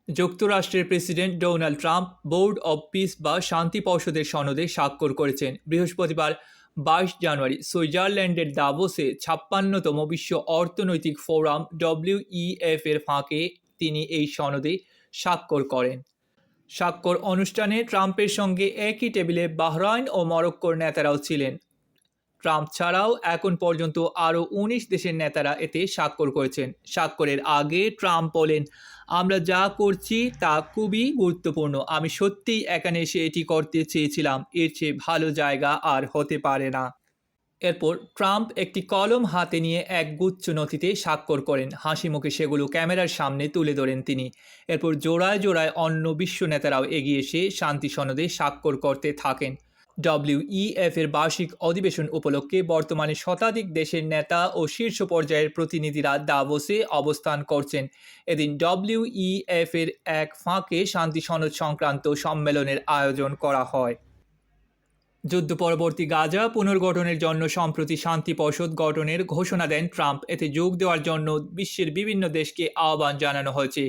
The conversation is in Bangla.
যুক্তরাষ্ট্রের president Donald Trump board of piece বা শান্তি পর্ষদের সনদে স্বাক্ষর করেছেন বৃহস্পতিবার 22 জানুয়ারি সুইজারল্যান্ডের দাভোসে 56তম বিশ্ব অর্থনৈতিক ফোরাম WEF এর ফাঁকে তিনি এই সনদে স্বাক্ষর করেন। স্বাক্ষর অনুষ্ঠানে ট্রাম্পের সঙ্গে একই টেবিলে বাহরাইন ও মরক্কোর নেতারাও ছিলেন। ট্রাম্প ছাড়াও এখন পর্যন্ত আরও 19 দেশের নেতারা এতে স্বাক্ষর করেছেন। স্বাক্ষরের আগে ট্রাম্প বলেন, আমরা যা করছি তা খুবই গুরুত্বপূর্ণ। আমি সত্যিই এখানে এসে এটি করতে চেয়েছিলাম। এর চেয়ে ভালো জায়গা আর হতে পারে না। এরপর ট্রাম্প একটি কলম হাতে নিয়ে এক গুচ্ছ নথিতে স্বাক্ষর করেন। হাসি মুখে সেগুলো ক্যামেরার সামনে তুলে ধরেন তিনি। এরপর জোড়ায় জোড়ায় অন্য বিশ্ব নেতারাও এগিয়ে এসে শান্তি সনদে স্বাক্ষর করতে থাকেন। WEF এর বার্ষিক অধিবেশন উপলক্ষে বর্তমানে শতাধিক দেশের নেতা ও শীর্ষ পর্যায়ের প্রতিনিধিরা দাভোসে অবস্থান করছেন। এদিন WEF এর এক ফাঁকে শান্তি সনদ সংক্রান্ত সম্মেলনের আয়োজন করা হয়। যুদ্ধ পরবর্তী গাজা পুনর্গঠনের জন্য সম্প্রতি শান্তি পর্ষদ গঠনের ঘোষণা দেন ট্রাম্প। এতে যোগ দেওয়ার জন্য বিশ্বের বিভিন্ন দেশকে আহ্বান জানানো হয়েছে।